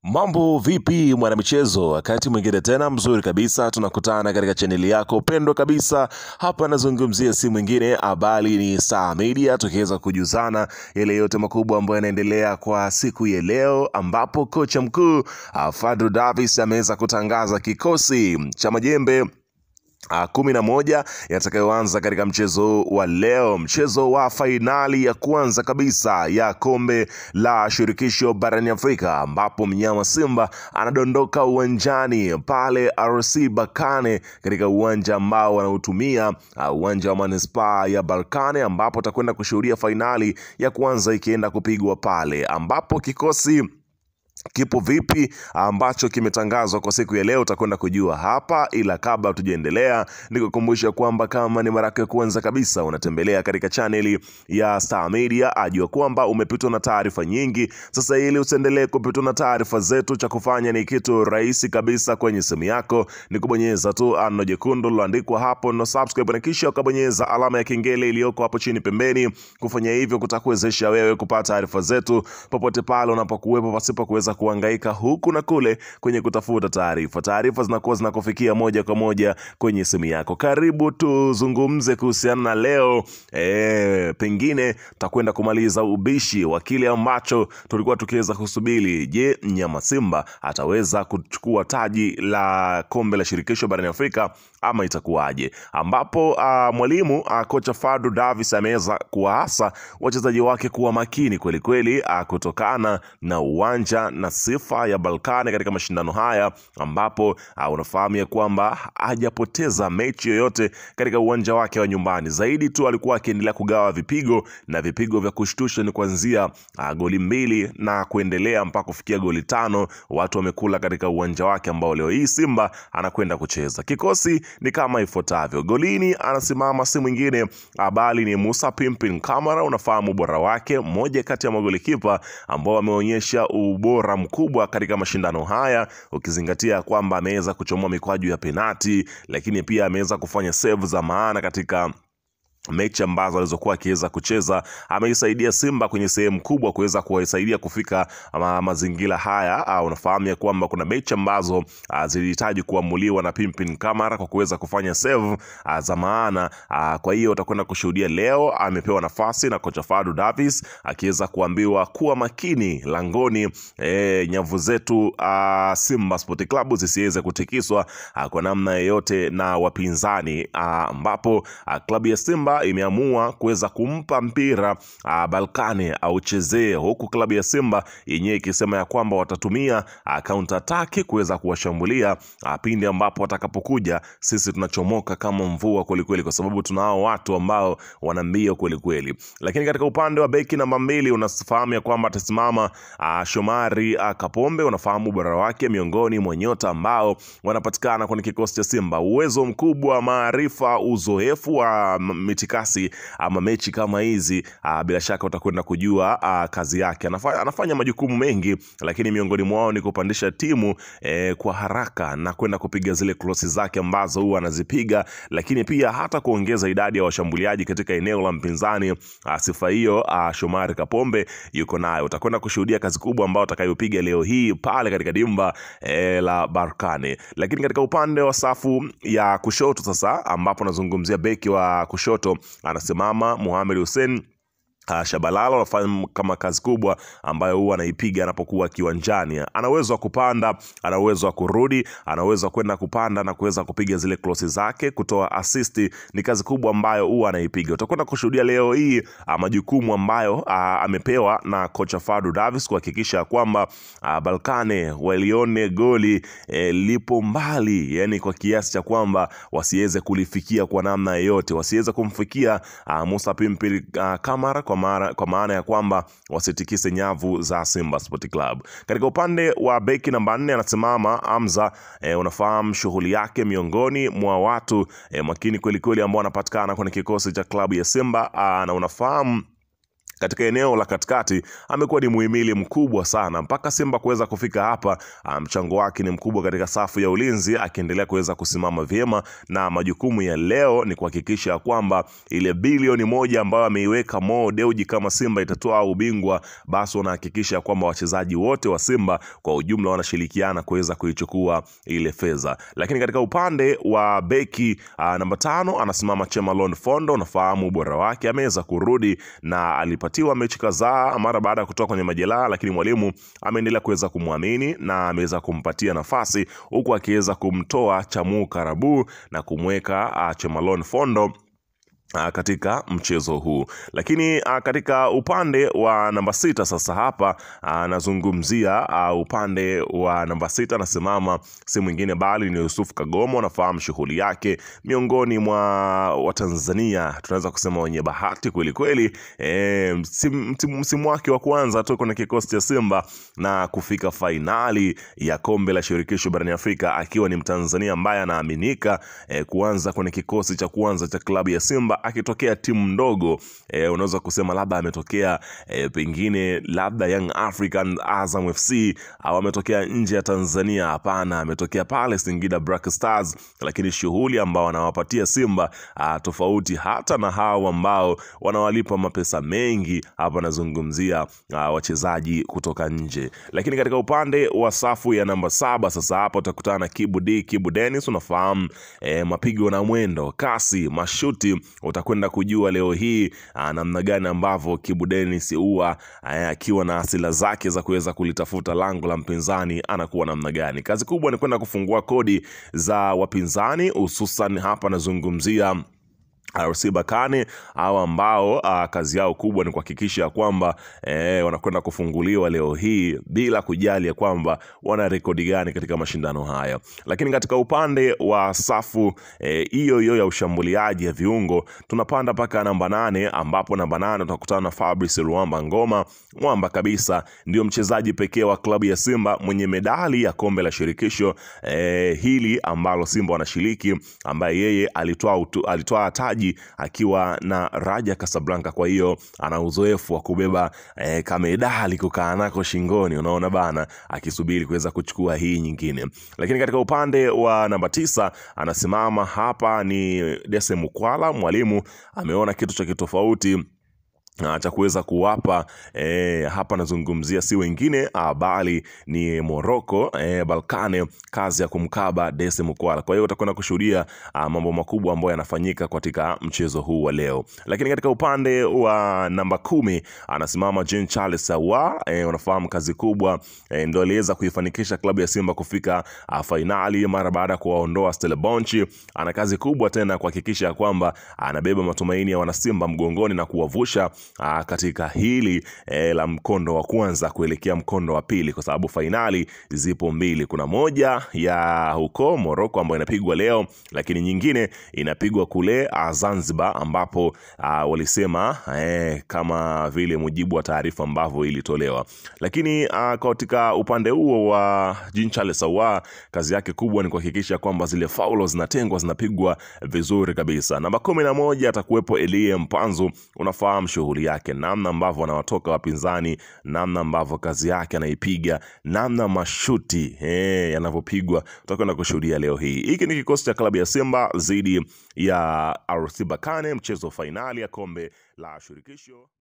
Mambo vipi mwanamichezo, wakati mwingine tena mzuri kabisa tunakutana katika chaneli yako pendwa kabisa. Hapa nazungumzia si mwingine habari ni Star Media, tukiweza kujuzana yale yote makubwa ambayo yanaendelea kwa siku ya leo, ambapo kocha mkuu Fadlu Davis ameweza kutangaza kikosi cha majembe 11 yatakayoanza katika mchezo wa leo, mchezo wa fainali ya kwanza kabisa ya kombe la shirikisho barani Afrika, ambapo mnyama Simba anadondoka uwanjani pale RC Berkane, katika uwanja ambao wanautumia uwanja wa manispaa ya Berkane, ambapo atakwenda kushuhudia fainali ya kwanza ikienda kupigwa pale, ambapo kikosi kipo vipi ambacho kimetangazwa kwa siku ya leo utakwenda kujua hapa. Ila kabla tujaendelea, nikukumbusha kwamba kama ni mara yako ya kwanza kabisa unatembelea katika chaneli ya Star Media, ajua kwamba umepitwa na taarifa nyingi. Sasa ili usiendelee kupitwa na taarifa zetu, cha kufanya ni kitu rahisi kabisa. Kwenye simu yako ni kubonyeza tu neno jekundu liloandikwa hapo no subscribe, na kisha ukabonyeza alama ya kengele iliyoko hapo chini pembeni. Kufanya hivyo kutakuwezesha wewe kupata taarifa zetu popote pale unapokuwepo, pasipo kuweza kuhangaika huku na kule kwenye kutafuta taarifa. Taarifa zinakuwa zinakufikia moja kwa moja kwenye simu yako. Karibu tuzungumze kuhusiana na leo. Pengine tutakwenda kumaliza ubishi wa kile ambacho tulikuwa tukiweza kusubiri. Je, mnyama Simba ataweza kuchukua taji la kombe la shirikisho barani Afrika ama itakuwaje? Ambapo mwalimu kocha Fadlu Davis ameweza kuwaasa wachezaji wake kuwa makini kweli kweli, kutokana na uwanja na sifa ya Berkane katika mashindano haya, ambapo unafahamu ya kwamba hajapoteza mechi yoyote katika uwanja wake wa nyumbani. Zaidi tu alikuwa akiendelea kugawa vipigo, na vipigo vya kushtusha ni kuanzia goli 2 na kuendelea mpaka kufikia goli 5 watu wamekula katika uwanja wake ambao leo hii Simba anakwenda kucheza. Kikosi ni kama ifuatavyo. Golini anasimama si mwingine bali ni Musa Pimpin Kamara. Unafahamu ubora wake, mmoja kati ya magolikipa ambao wameonyesha ubora mkubwa katika mashindano haya, ukizingatia kwamba ameweza kuchomoa mikwaju ya penati, lakini pia ameweza kufanya save za maana katika mechi ambazo alizokuwa akiweza kucheza. Ameisaidia Simba kwenye sehemu kubwa kuweza kuwasaidia kufika mazingira haya. Unafahamu ya kwamba kuna mechi ambazo zilihitaji kuamuliwa na Pimpin Kamara kwa kuweza kufanya save za maana. Kwa hiyo utakwenda kushuhudia leo amepewa nafasi na kocha Fadlu Davis, akiweza kuambiwa kuwa makini langoni, nyavu zetu Simba Sport Club zisiweze kutikiswa kwa namna yoyote na wapinzani, ambapo klabu ya Simba imeamua kuweza kumpa mpira Berkane auchezee, huku klabu ya Simba yenyewe ikisema ya kwamba watatumia counter attack kuweza kuwashambulia pindi ambapo watakapokuja. Sisi tunachomoka kama mvua kweli kweli, kwa sababu tunao watu ambao wana mbio kweli kweli. Lakini katika upande wa beki namba 2 unafahamu ya kwamba atasimama Shomari Kapombe. Unafahamu ubora wake, miongoni mwa nyota ambao wanapatikana kwenye kikosi cha Simba. Uwezo mkubwa, maarifa, uzoefu wa mitikasi ama mechi kama hizi, bila shaka utakwenda kujua kazi yake. Anafanya majukumu mengi, lakini miongoni mwao ni kupandisha timu kwa haraka na kwenda kupiga zile krosi zake ambazo huwa anazipiga, lakini pia hata kuongeza idadi ya washambuliaji katika eneo la mpinzani. Sifa hiyo Shomari Kapombe yuko nayo. Utakwenda kushuhudia kazi kubwa ambayo atakayopiga leo hii pale katika dimba la Berkane. Lakini katika upande wa safu ya kushoto sasa, ambapo nazungumzia beki wa kushoto, anasimama Mohamed Hussein Shabalala. Anafanya kama kazi kubwa ambayo huwa anaipiga anapokuwa kiwanjani. Ana uwezo wa kupanda, ana uwezo wa kurudi, ana uwezo wa kwenda kupanda na kuweza kupiga zile crossi zake, kutoa assist. Ni kazi kubwa ambayo huwa anaipiga. Utakwenda kushuhudia leo hii majukumu ambayo amepewa na kocha Fadlu Davis, kuhakikisha kwamba Berkane walione goli lipo mbali, yani kwa kiasi cha kwamba wasiweze kulifikia kwa namna yoyote, wasiweze kumfikia Musa Pimpin Kamara, kwa maana ya kwamba wasitikise nyavu za Simba Sport Club. Katika upande wa beki namba 4 anasimama Hamza. Unafahamu shughuli yake, miongoni mwa watu makini kweli kweli ambao wanapatikana kwenye kikosi cha klabu ya Simba, na unafahamu katika eneo la katikati amekuwa ni muhimili mkubwa sana mpaka Simba kuweza kufika hapa. Mchango wake ni mkubwa katika safu ya ulinzi, akiendelea kuweza kusimama vyema, na majukumu ya leo ni kuhakikisha kwamba ile bilioni 1 ambayo ameiweka Mo Dewji kama Simba itatoa ubingwa, basi wanahakikisha kwamba wachezaji wote wa Simba kwa ujumla wanashirikiana kuweza kuichukua ile fedha. Lakini katika upande wa beki namba 5 anasimama Chemalon Fondo. Nafahamu ubora wake, ameweza kurudi na alipatiwa mechi kadhaa mara baada ya kutoka kwenye majeraha, lakini mwalimu ameendelea kuweza kumwamini na ameweza kumpatia nafasi, huku akiweza kumtoa Chamu Karabu na kumweka Chemalon Fondo katika mchezo huu. Lakini katika upande wa namba 6 sasa hapa nazungumzia upande wa namba 6 nasimama si mwingine bali ni Yusuf Kagoma. Nafahamu shughuli yake miongoni mwa Watanzania, tunaweza kusema wenye bahati kweli kweli. Msimu wake wa kwanza tu kwenye kikosi cha Simba na kufika fainali ya kombe la shirikisho barani Afrika, akiwa ni Mtanzania ambaye anaaminika kuanza kwenye kikosi cha kwanza cha klabu ya Simba akitokea timu ndogo. Unaweza kusema labda ametokea pengine labda Young African, Azam FC, au ametokea nje ya Tanzania. Hapana, ametokea pale Singida Black Stars, lakini shughuli ambao wanawapatia Simba tofauti hata na hao ambao wanawalipa mapesa mengi. Hapa nazungumzia wachezaji kutoka nje. Lakini katika upande wa safu ya namba 7 sasa hapa utakutana na Kibu Dennis. Unafahamu mapigo na mwendo, kasi, mashuti. Utakwenda kujua leo hii namna gani ambavyo Kibu Dennis huwa akiwa na asila zake za kuweza kulitafuta lango la mpinzani anakuwa namna gani. Kazi kubwa ni kwenda kufungua kodi za wapinzani, hususan hapa nazungumzia RC Berkane, hao ambao kazi yao kubwa ni kuhakikisha kwamba wanakwenda kufunguliwa leo hii bila kujali ya kwamba wana rekodi gani katika mashindano haya. Lakini katika upande wa safu hiyo ya ushambuliaji ya viungo tunapanda mpaka namba 8, ambapo namba 8 tutakutana na Fabrice Luamba Ngoma. Mwamba kabisa, ndio mchezaji pekee wa klabu ya Simba mwenye medali ya kombe la shirikisho hili ambalo Simba wanashiriki, ambaye yeye alitoa taji akiwa na Raja Casablanca. Kwa hiyo ana uzoefu wa kubeba kamedali kukaa nako shingoni, unaona bana, akisubiri kuweza kuchukua hii nyingine. Lakini katika upande wa namba 9 anasimama hapa ni Dese Mukwala. Mwalimu ameona kitu cha kitofauti cha kuweza kuwapa hapa nazungumzia si wengine bali ni Morocco Berkane kazi ya kumkaba Dese Mukwala. Kwa hiyo utakwenda kushuhudia mambo makubwa ambayo yanafanyika katika mchezo huu wa leo. Lakini katika upande wa namba 10 anasimama Jean Charles Ahoua. Unafahamu kazi kubwa ndio aliweza kuifanikisha klabu ya Simba kufika fainali mara baada ya kuwaondoa Stellenbosch. Ana kazi kubwa tena kuhakikisha kwamba anabeba matumaini ya wanasimba mgongoni na kuwavusha katika hili la mkondo wa kwanza kuelekea mkondo wa pili, kwa sababu fainali zipo mbili. Kuna moja ya huko Morocco ambayo inapigwa leo, lakini nyingine inapigwa kule Zanzibar, ambapo walisema kama vile mujibu wa taarifa ambavyo ilitolewa. Lakini katika upande huo wa Jean Charles Ahoua, kazi yake kubwa ni kuhakikisha kwamba zile faulo zinatengwa, zinapigwa vizuri kabisa. Namba 11 atakuwepo Elie Mpanzu. Unafahamu shughuli yake, namna ambavyo anawatoka wapinzani, namna ambavyo kazi yake anaipiga, namna mashuti yanavyopigwa, tutakwenda kushuhudia leo hii. Hiki ni kikosi cha klabu ya Simba dhidi ya RC Berkane, mchezo fainali ya kombe la shirikisho.